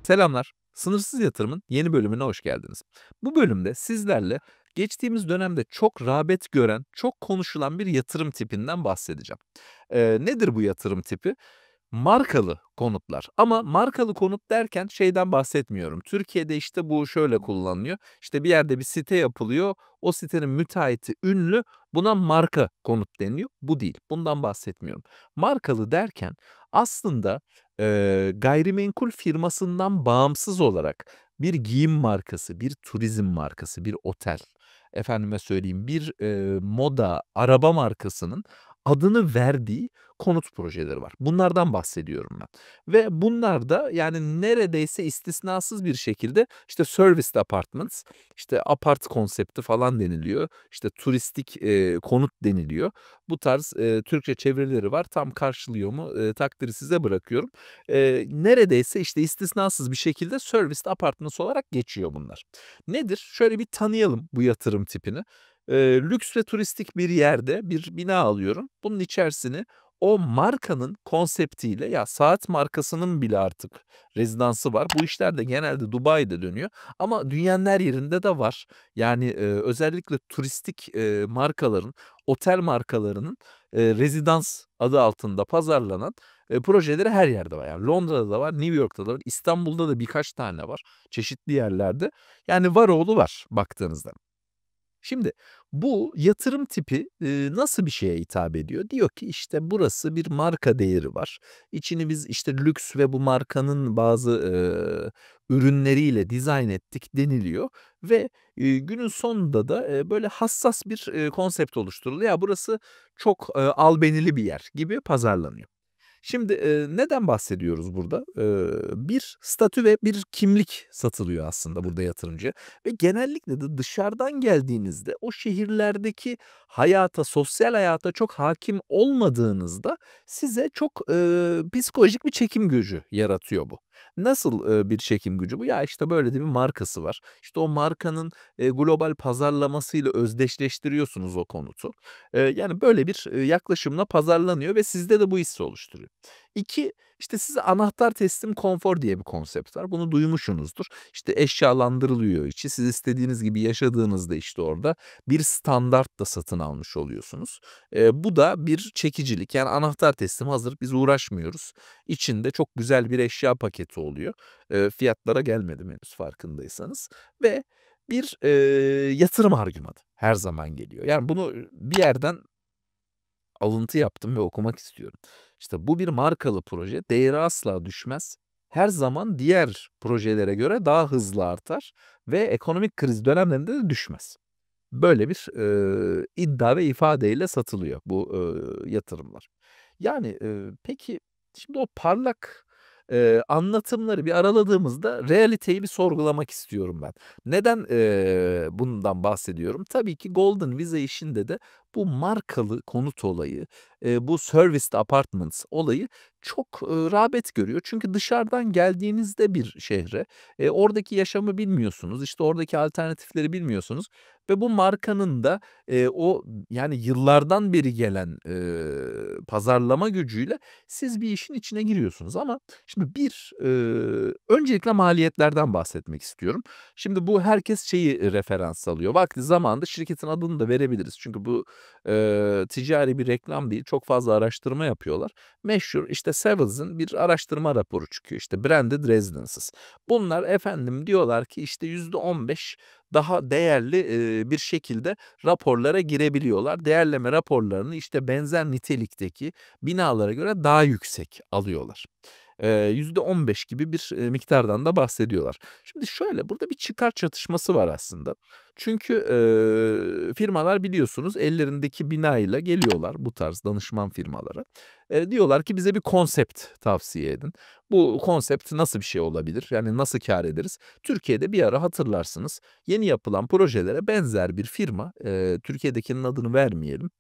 Selamlar. Sınırsız yatırımın yeni bölümüne hoş geldiniz. Bu bölümde sizlerle geçtiğimiz dönemde çok rağbet gören, çok konuşulan bir yatırım tipinden bahsedeceğim. Nedir bu yatırım tipi? Markalı konutlar ama markalı konut derken şeyden bahsetmiyorum. Türkiye'de işte bu şöyle kullanılıyor. İşte bir yerde bir site yapılıyor. O sitenin müteahhiti ünlü. Buna marka konut deniliyor. Bu değil. Bundan bahsetmiyorum. Markalı derken aslında gayrimenkul firmasından bağımsız olarak bir giyim markası, bir turizm markası, bir otel, efendime söyleyeyim bir, moda, araba markasının adını verdiği konut projeleri var. Bunlardan bahsediyorum ben ve bunlar da yani neredeyse istisnasız bir şekilde işte serviced apartments, işte apart konsepti falan deniliyor. İşte turistik, konut deniliyor. Bu tarz, Türkçe çevirileri var. Tam karşılıyor mu, takdiri size bırakıyorum. Neredeyse işte istisnasız bir şekilde serviced apartments olarak geçiyor bunlar. Nedir? Şöyle bir tanıyalım bu yatırım tipini. Lüks ve turistik bir yerde bir bina alıyorum. Bunun içerisini o markanın konseptiyle ya saat markasının bile artık rezidansı var. Bu işler de genelde Dubai'de dönüyor ama dünyanın her yerinde de var. Yani, özellikle turistik, markaların, otel markalarının, rezidans adı altında pazarlanan, projeleri her yerde var. Yani Londra'da da var, New York'ta da var, İstanbul'da da birkaç tane var çeşitli yerlerde. Yani var oğlu var baktığınızda. Şimdi bu yatırım tipi, nasıl bir şeye hitap ediyor? Diyor ki, işte, burası bir marka değeri var. İçini biz, işte, lüks ve bu markanın bazı, ürünleriyle dizayn ettik deniliyor ve, günün sonunda da, böyle hassas bir, konsept oluşturuluyor. Ya, burası çok, albenili bir yer gibi pazarlanıyor. Şimdi, neden bahsediyoruz burada? Bir statü ve bir kimlik satılıyor aslında burada yatırımcıya ve genellikle de dışarıdan geldiğinizde o şehirlerdeki hayata, sosyal hayata çok hâkim olmadığınızda size çok, psikolojik bir çekim gücü yaratıyor bu. Nasıl, bir çekim gücü bu? Ya, işte, böyle de bir markası var. İşte, o markanın, global pazarlamasıyla özdeşleştiriyorsunuz o konutu. Yani, böyle bir, yaklaşımla pazarlanıyor ve sizde de bu hissi oluşturuyor. 2, işte, size anahtar teslim konfor diye bir konsept var. Bunu duymuşsunuzdur. İşte, eşyalandırılıyor içi. Siz istediğiniz gibi yaşadığınızda, işte, orada bir standart da satın almış oluyorsunuz. Bu da bir çekicilik. Yani, anahtar teslim hazır, biz uğraşmıyoruz. İçinde çok güzel bir eşya paketi oluyor. Fiyatlara gelmedim henüz farkındaysanız ve bir, yatırım argümanı her zaman geliyor. Yani, bunu bir yerden alıntı yaptım ve okumak istiyorum. İşte, bu bir markalı proje, değeri asla düşmez. Her zaman diğer projelere göre daha hızlı artar ve ekonomik kriz dönemlerinde de düşmez. Böyle bir, iddia ve ifadeyle satılıyor bu, yatırımlar. Yani, peki, şimdi o parlak, anlatımları bir araladığımızda realiteyi bir sorgulamak istiyorum ben. Neden, bundan bahsediyorum? Tabii ki Golden Visa işinde de bu markalı konut olayı, bu serviced apartments olayı çok, rağbet görüyor. Çünkü dışarıdan geldiğinizde bir şehre, oradaki yaşamı bilmiyorsunuz, işte, oradaki alternatifleri bilmiyorsunuz ve bu markanın da, o, yani, yıllardan beri gelen, pazarlama gücüyle siz bir işin içine giriyorsunuz ama şimdi bir, öncelikle maliyetlerden bahsetmek istiyorum. Şimdi bu herkes şeyi referans alıyor. Vakti zamanında şirketin adını da verebiliriz. Çünkü bu, ticari bir reklam değil. Çok fazla araştırma yapıyorlar. Meşhur, işte, Savills''ın bir araştırma raporu çıkıyor. İşte, Branded Residences. Bunlar efendim diyorlar ki, işte, %15 daha değerli, bir şekilde raporlara girebiliyorlar. Değerleme raporlarını, işte, benzer nitelikteki binalara göre daha yüksek alıyorlar. %15 gibi bir, miktardan da bahsediyorlar. Şimdi şöyle, burada bir çıkar çatışması var aslında. Çünkü, firmalar biliyorsunuz ellerindeki binayla geliyorlar bu tarz danışman firmalara. Diyorlar ki bize bir konsept tavsiye edin. Bu konsept nasıl bir şey olabilir? Yani nasıl kâr ederiz? Türkiye'de bir ara hatırlarsınız yeni yapılan projelere benzer bir firma, Türkiye'dekinin adını vermeyelim,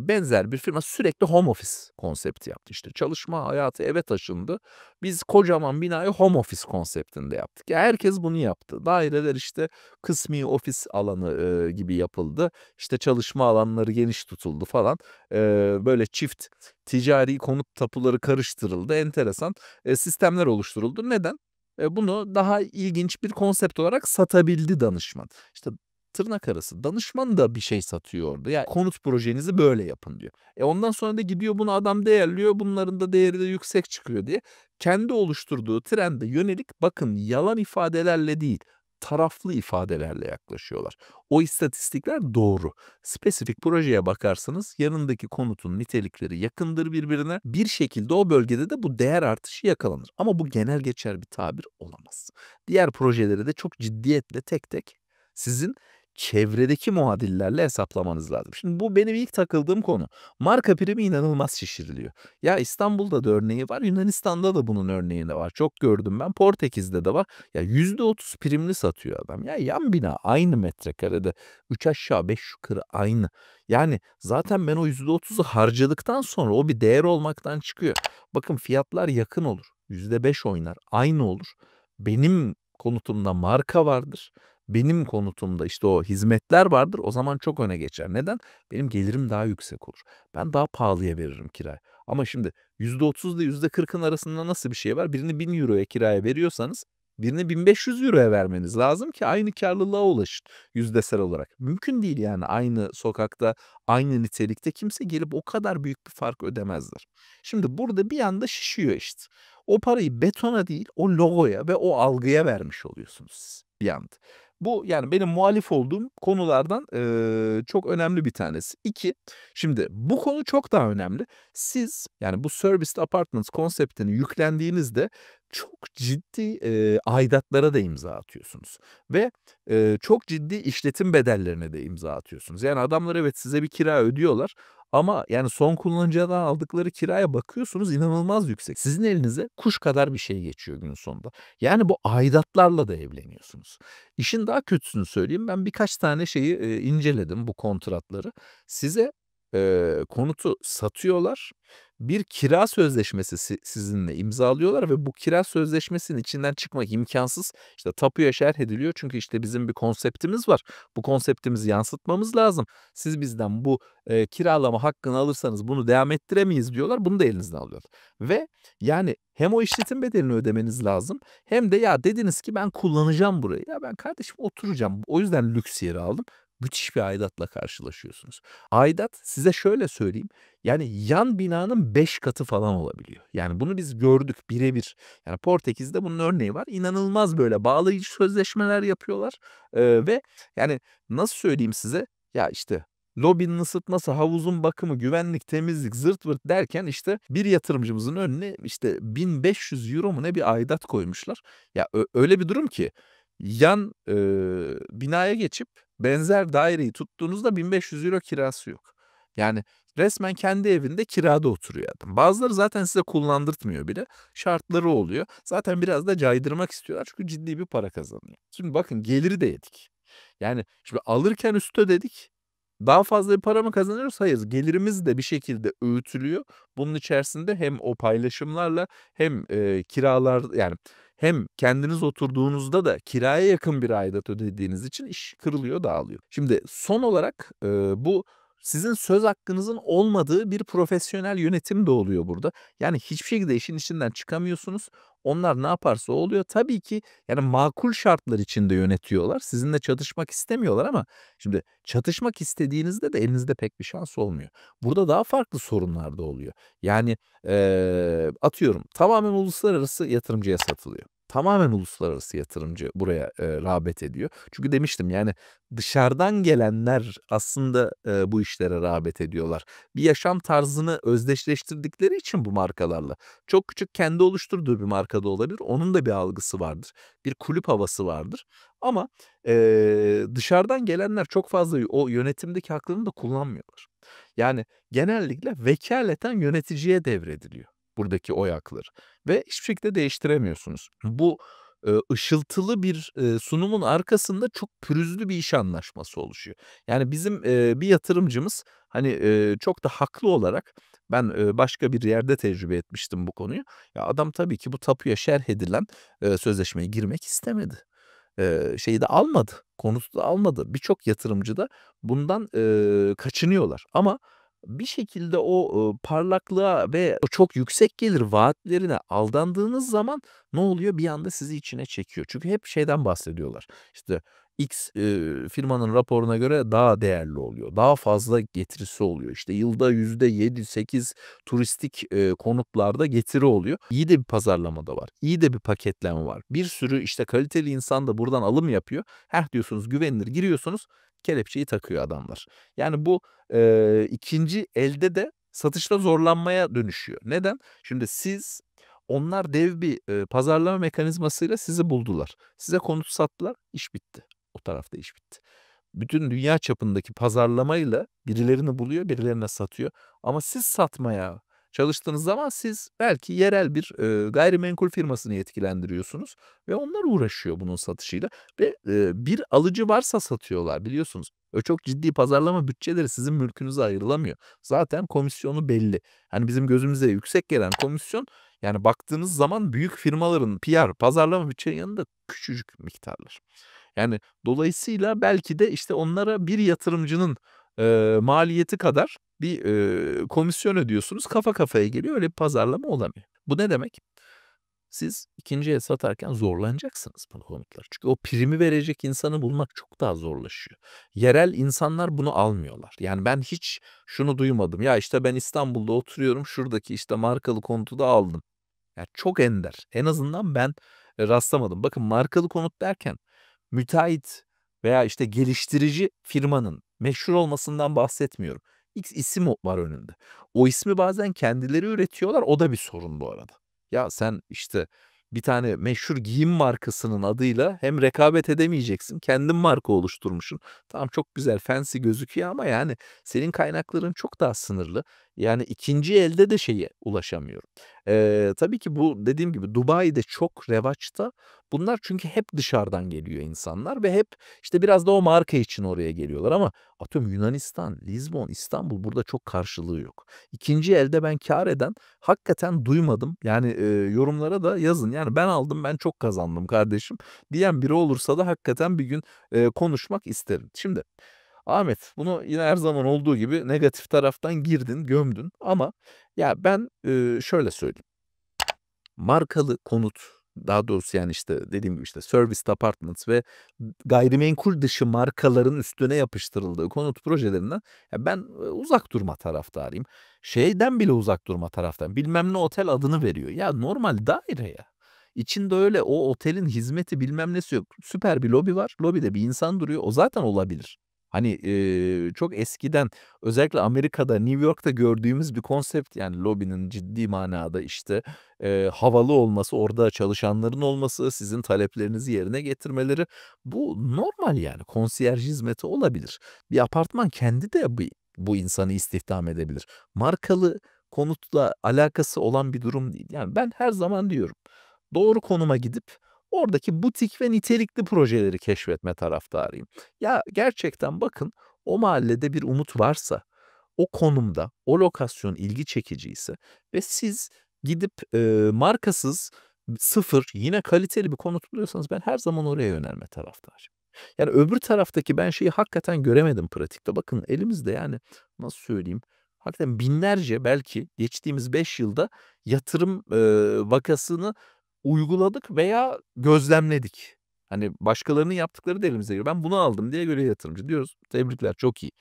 benzer bir firma sürekli home office konsepti yaptı. İşte çalışma hayatı eve taşındı. Biz kocaman binayı home office konseptinde yaptık. Ya, herkes bunu yaptı. Daireler, işte, kısmi ofis alanı, gibi yapıldı. İşte, çalışma alanları geniş tutuldu falan. Böyle çift ticari konut tapuları karıştırıldı. Enteresan, sistemler oluşturuldu. Neden? bunu daha ilginç bir konsept olarak satabildi danışman. İşte, tırnak arası danışman da bir şey satıyor orada. Ya, konut projenizi böyle yapın diyor. Ondan sonra da gidiyor bunu adam değerliyor, bunların da değeri de yüksek çıkıyor diye kendi oluşturduğu trende yönelik bakın yalan ifadelerle değil, taraflı ifadelerle yaklaşıyorlar. O istatistikler doğru. Spesifik projeye bakarsınız yanındaki konutun nitelikleri yakındır birbirine. Bir şekilde o bölgede de bu değer artışı yakalanır. Ama bu genel geçer bir tabir olamaz. Diğer projeleri de çok ciddiyetle tek tek sizin çevredeki muadillerle hesaplamanız lazım. Şimdi bu benim ilk takıldığım konu. Marka primi inanılmaz şişiriliyor. Ya İstanbul'da da örneği var, Yunanistan'da da bunun örneği de var. Çok gördüm ben. Portekiz'de de var. Ya %30 primli satıyor adam. Ya yan bina aynı metrekarede. 3 aşağı 5 yukarı aynı. Yani zaten ben o %30'u harcadıktan sonra o bir değer olmaktan çıkıyor. Bakın fiyatlar yakın olur. %5 oynar. Aynı olur. Benim konutumda marka vardır. Benim konutumda işte o hizmetler vardır. O zaman çok öne geçer. Neden? Benim gelirim daha yüksek olur. Ben daha pahalıya veririm kirayı. Ama şimdi %30 ile %40'ın arasında nasıl bir şey var? Birini €1000'ya kiraya veriyorsanız birini €1500'ya vermeniz lazım ki aynı karlılığa ulaşın yüzdesel olarak. Mümkün değil yani aynı sokakta, aynı nitelikte kimse gelip o kadar büyük bir fark ödemezler. Şimdi burada bir anda şişiyor işte. O parayı betona değil, o logoya ve o algıya vermiş oluyorsunuz siz bir anda. Bu, yani, benim muhalif olduğum konulardan, çok önemli bir tanesi. 2, şimdi bu konu çok daha önemli. Siz, yani, bu serviced apartments konseptini yüklendiğinizde çok ciddi, aidatlara da imza atıyorsunuz ve, çok ciddi işletim bedellerine de imza atıyorsunuz. Yani, adamlar evet size bir kira ödüyorlar ama, yani, son kullanıcıdan aldıkları kiraya bakıyorsunuz inanılmaz yüksek. Sizin elinize kuş kadar bir şey geçiyor günün sonunda. Yani, bu aidatlarla da evleniyorsunuz. İşin daha kötüsünü söyleyeyim, ben birkaç tane şeyi, inceledim bu kontratları. Size, konutu satıyorlar, bir kira sözleşmesi sizinle imzalıyorlar ve bu kira sözleşmesinin içinden çıkmak imkânsız. İşte tapuya şerh ediliyor çünkü, işte, bizim bir konseptimiz var. Bu konseptimizi yansıtmamız lazım. Siz bizden bu, kiralama hakkını alırsanız bunu devam ettiremeyiz diyorlar. Bunu da elinizden alıyorlar ve, yani, hem o işletim bedelini ödemeniz lazım hem de ya dediniz ki ben kullanacağım burayı. Ya ben kardeşim oturacağım. O yüzden lüks yeri aldım. Müthiş bir aidatla karşılaşıyorsunuz. Aidat size şöyle söyleyeyim, yani yan binanın 5 katı falan olabiliyor. Yani bunu biz gördük birebir. Yani Portekiz'de bunun örneği var. İnanılmaz böyle bağlayıcı sözleşmeler yapıyorlar, ve yani nasıl söyleyeyim size? Ya işte lobinin ısıtması, havuzun bakımı, güvenlik, temizlik, zırt pırt derken işte bir yatırımcımızın önüne işte €1500 mu ne bir aidat koymuşlar. Ya öyle bir durum ki yan, binaya geçip benzer daireyi tuttuğunuzda €1500 kirası yok. Yani resmen kendi evinde kirada oturuyor adam. Bazıları zaten size kullandırtmıyor bile. Şartları oluyor. Zaten biraz da caydırmak istiyorlar çünkü ciddi bir para kazanıyor. Şimdi bakın geliri de yedik. Yani şimdi alırken üstü ödedik. Daha fazla bir para mı kazanıyoruz? Hayır. Gelirimiz de bir şekilde öğütülüyor. Bunun içerisinde hem o paylaşımlarla hem, kiralar yani hem kendiniz oturduğunuzda da kiraya yakın bir aidat ödediğiniz için iş kırılıyor, dağılıyor. Şimdi son olarak, bu sizin söz hakkınızın olmadığı bir profesyonel yönetim de oluyor burada. Yani hiçbir şekilde işin içinden çıkamıyorsunuz. Onlar ne yaparsa o oluyor. Tabii ki, yani, makul şartlar içinde yönetiyorlar. Sizinle çatışmak istemiyorlar ama şimdi çatışmak istediğinizde de elinizde pek bir şans olmuyor. Burada daha farklı sorunlar da oluyor. Yani, atıyorum tamamen uluslararası yatırımcıya satılıyor. Tamamen uluslararası yatırımcı buraya, rağbet ediyor. Çünkü demiştim, yani, dışarıdan gelenler aslında, bu işlere rağbet ediyorlar. Bir yaşam tarzını özdeşleştirdikleri için bu markalarla. Çok küçük kendi oluşturduğu bir marka da olabilir. Onun da bir algısı vardır. Bir kulüp havası vardır ama, dışarıdan gelenler çok fazla o yönetimdeki haklarını da kullanmıyorlar. Yani genellikle vekâleten yöneticiye devrediliyor buradaki oy hakları ve hiçbir şekilde değiştiremiyorsunuz. Bu, ışıltılı bir, sunumun arkasında çok pürüzlü bir iş anlaşması oluşuyor. Yani bizim, bir yatırımcımız, hani, çok da haklı olarak ben, başka bir yerde tecrübe etmiştim bu konuyu. Ya, adam tabii ki bu tapuya şerh edilen, sözleşmeye girmek istemedi. Şeyi de almadı, konutu da almadı. Birçok yatırımcı da bundan, kaçınıyorlar ama Bir şekilde o, parlaklığa ve o çok yüksek gelir vaatlerine aldandığınız zaman ne oluyor? Bir anda sizi içine çekiyor. Çünkü hep şeyden bahsediyorlar. İşte X, firmanın raporuna göre daha değerli oluyor. Daha fazla getirisi oluyor. İşte yılda %7-8 turistik, konutlarda getiri oluyor. İyi de bir pazarlama da var. İyi de bir paketleme var. Bir sürü, işte, kaliteli insan da buradan alım yapıyor. Heh, diyorsunuz güvenilir giriyorsunuz, kelepçeyi takıyor adamlar. Yani bu, 2'nci elde de satışta zorlanmaya dönüşüyor. Neden? Şimdi onlar dev bir, pazarlama mekanizmasıyla sizi buldular. Size konut sattılar, iş bitti. O tarafta iş bitti. Bütün dünya çapındaki pazarlamayla birilerini buluyor, birilerine satıyor ama siz satmaya çalıştığınız zaman siz belki yerel bir, gayrimenkul firmasını yetkilendiriyorsunuz ve onlar uğraşıyor bunun satışıyla ve, bir alıcı varsa satıyorlar biliyorsunuz. Çok ciddi pazarlama bütçeleri sizin mülkünüze ayrılamıyor. Zaten komisyonu belli. Hani, bizim gözümüze yüksek gelen komisyon, yani, baktığınız zaman büyük firmaların PR, pazarlama bütçelerinin yanında küçücük miktarlar. Yani, dolayısıyla belki de, işte, onlara bir yatırımcının, maliyeti kadar bir, komisyon ödüyorsunuz. Kafa kafaya geliyor. Öyle bir pazarlama olamıyor. Bu ne demek? Siz 2'nci el satarken zorlanacaksınız bu konutları. Çünkü o primi verecek insanı bulmak çok daha zorlaşıyor. Yerel insanlar bunu almıyorlar. Yani ben hiç şunu duymadım. Ya, işte, ben İstanbul'da oturuyorum, şuradaki, işte, markalı konutu da aldım. Ya, çok ender. En azından ben, rastlamadım. Bakın markalı konut derken müteahhit veya, işte, geliştirici firmanın meşhur olmasından bahsetmiyorum. X isim var önünde. O ismi bazen kendileri üretiyorlar. O da bir sorun bu arada. Ya, sen, işte, bir tane meşhur giyim markasının adıyla hem rekabet edemeyeceksin, kendin marka oluşturmuşsun. Tamam, çok güzel, fancy gözüküyor ama, yani, senin kaynakların çok daha sınırlı. Yani, 2'nci elde de şeye ulaşamıyorum. Tabii ki bu dediğim gibi Dubai'de çok revaçta. Bunlar çünkü hep dışarıdan geliyor insanlar ve hep, işte, biraz da o marka için oraya geliyorlar ama atıyorum Yunanistan, Lizbon, İstanbul burada çok karşılığı yok. 2'nci elde ben kâr eden hakikaten duymadım. Yani, yorumlara da yazın. Yani, "Ben aldım, ben çok kazandım kardeşim." diyen biri olursa da hakikaten bir gün, konuşmak isterim. Şimdi Ahmet, bunu yine her zaman olduğu gibi negatif taraftan girdin, gömdün ama ya ben, şöyle söyleyeyim. Markalı konut, daha doğrusu, yani, işte, dediğim gibi, işte, serviced apartments ve gayrimenkul dışı markaların üstüne yapıştırıldığı konut projelerinden ya ben, uzak durma taraftarıyım. Şeyden bile uzak durma taraftarıyım. Bilmem ne otel adını veriyor. Ya normal daire ya. İçinde öyle o otelin hizmeti bilmem nesi yok. Süper bir lobi var. Lobide bir insan duruyor. O zaten olabilir. Hani, çok eskiden özellikle Amerika'da, New York'ta gördüğümüz bir konsept yani lobinin ciddi manada, işte, havalı olması, orada çalışanların olması, sizin taleplerinizi yerine getirmeleri. Bu normal yani konsiyerj hizmeti olabilir. Bir apartman kendi de bu insanı istihdam edebilir. Markalı konutla alakası olan bir durum değil. Yani ben her zaman diyorum, doğru konuma gidip oradaki butik ve nitelikli projeleri keşfetme taraftarıyım. Ya gerçekten bakın o mahallede bir umut varsa, o konumda, o lokasyon ilgi çekiciyse ve siz gidip, markasız, sıfır, yine kaliteli bir konut buluyorsanız ben her zaman oraya yönelme taraftarıyım. Yani öbür taraftaki ben şeyi hakikaten göremedim pratikte. Bakın elimizde yani nasıl söyleyeyim, hakikaten binlerce belki geçtiğimiz 5 yılda yatırım, vakasını uyguladık veya gözlemledik. Hani başkalarının yaptıkları da elimize geliyor. Ben bunu aldım diye göre yatırımcı diyoruz. Tebrikler, çok iyi.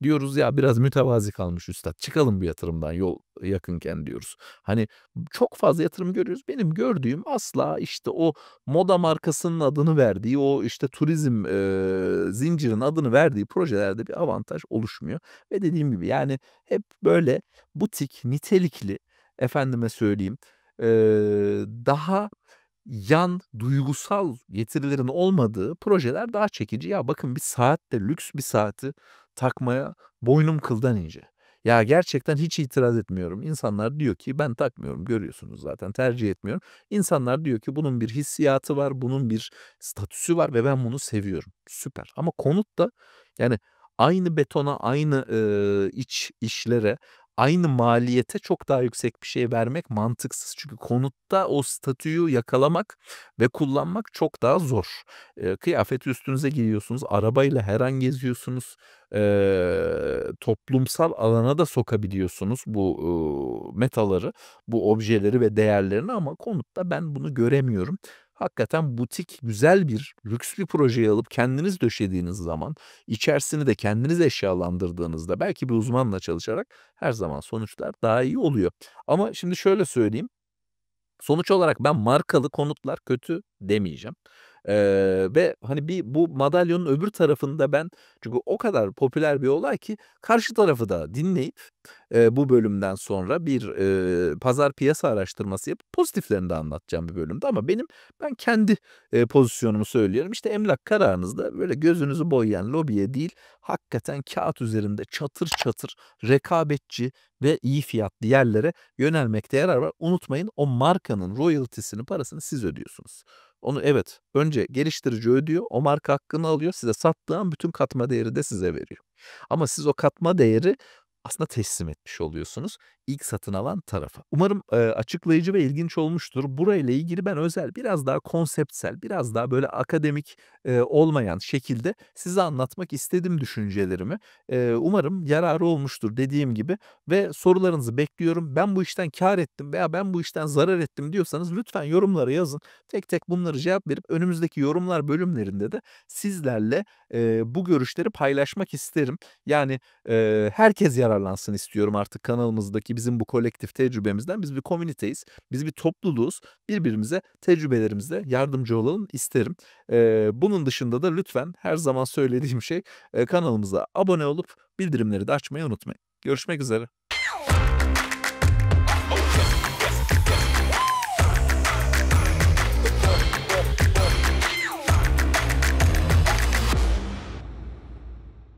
Diyoruz ya biraz mütevazi kalmış üstad. Çıkalım bu yatırımdan yol yakınken diyoruz. Hani çok fazla yatırım görüyoruz. Benim gördüğüm asla işte o moda markasının adını verdiği, o işte turizm, zincirinin adını verdiği projelerde bir avantaj oluşmuyor. Ve dediğim gibi yani hep böyle butik, nitelikli, efendime söyleyeyim, daha yan duygusal getirilerin olmadığı projeler daha çekici. Ya bakın bir saat de lüks bir saati takmaya boynum kıldan ince. Ya gerçekten hiç itiraz etmiyorum. İnsanlar diyor ki ben takmıyorum görüyorsunuz zaten tercih etmiyorum. İnsanlar diyor ki bunun bir hissiyatı var, bunun bir statüsü var ve ben bunu seviyorum. Süper ama konut da yani aynı betona, aynı, iç işlere, aynı maliyete çok daha yüksek bir şey vermek mantıksız. Çünkü konutta o statüyü yakalamak ve kullanmak çok daha zor. Kıyafeti üstünüze giyiyorsunuz, arabayla her an geziyorsunuz, toplumsal alana da sokabiliyorsunuz bu, metaları, bu objeleri ve değerlerini ama konutta ben bunu göremiyorum. Hakikaten butik, güzel bir, lüks bir projeyi alıp kendiniz döşediğiniz zaman, içerisini de kendiniz eşyalandırdığınızda, belki bir uzmanla çalışarak her zaman sonuçlar daha iyi oluyor. Ama şimdi şöyle söyleyeyim, sonuç olarak ben markalı konutlar kötü demeyeceğim. Ve hani bu madalyonun öbür tarafında ben çünkü o kadar popüler bir olay ki karşı tarafı da dinleyip, bu bölümden sonra bir, pazar piyasa araştırması yapıp pozitiflerini de anlatacağım bir bölümde ama ben kendi, pozisyonumu söylüyorum. İşte emlak kararınızda böyle gözünüzü boyayan lobiye değil, hakikaten kağıt üzerinde çatır çatır rekabetçi ve iyi fiyatlı yerlere yönelmekte yarar var. Unutmayın o markanın royalty'sini, parasını siz ödüyorsunuz. Onu evet, önce geliştirici ödüyor, o marka hakkını alıyor, size sattığı an bütün katma değeri de size veriyor. Ama siz o katma değeri aslında teslim etmiş oluyorsunuz ilk satın alan tarafa. Umarım, açıklayıcı ve ilginç olmuştur. Burayla ilgili ben özel, biraz daha konseptsel, biraz daha böyle akademik, olmayan şekilde size anlatmak istedim düşüncelerimi. Umarım yararı olmuştur dediğim gibi ve sorularınızı bekliyorum. Ben bu işten kâr ettim veya ben bu işten zarar ettim diyorsanız lütfen yorumlara yazın. Tek tek bunları cevap verip önümüzdeki yorumlar bölümlerinde de sizlerle, bu görüşleri paylaşmak isterim. Yani, herkes yararlansın istiyorum artık kanalımızdaki bizim bu kolektif tecrübemizden. Biz bir komüniteyiz, biz bir topluluğuz. Birbirimize tecrübelerimizle yardımcı olalım isterim. Bunun dışında da lütfen her zaman söylediğim şey, kanalımıza abone olup bildirimleri de açmayı unutmayın. Görüşmek üzere.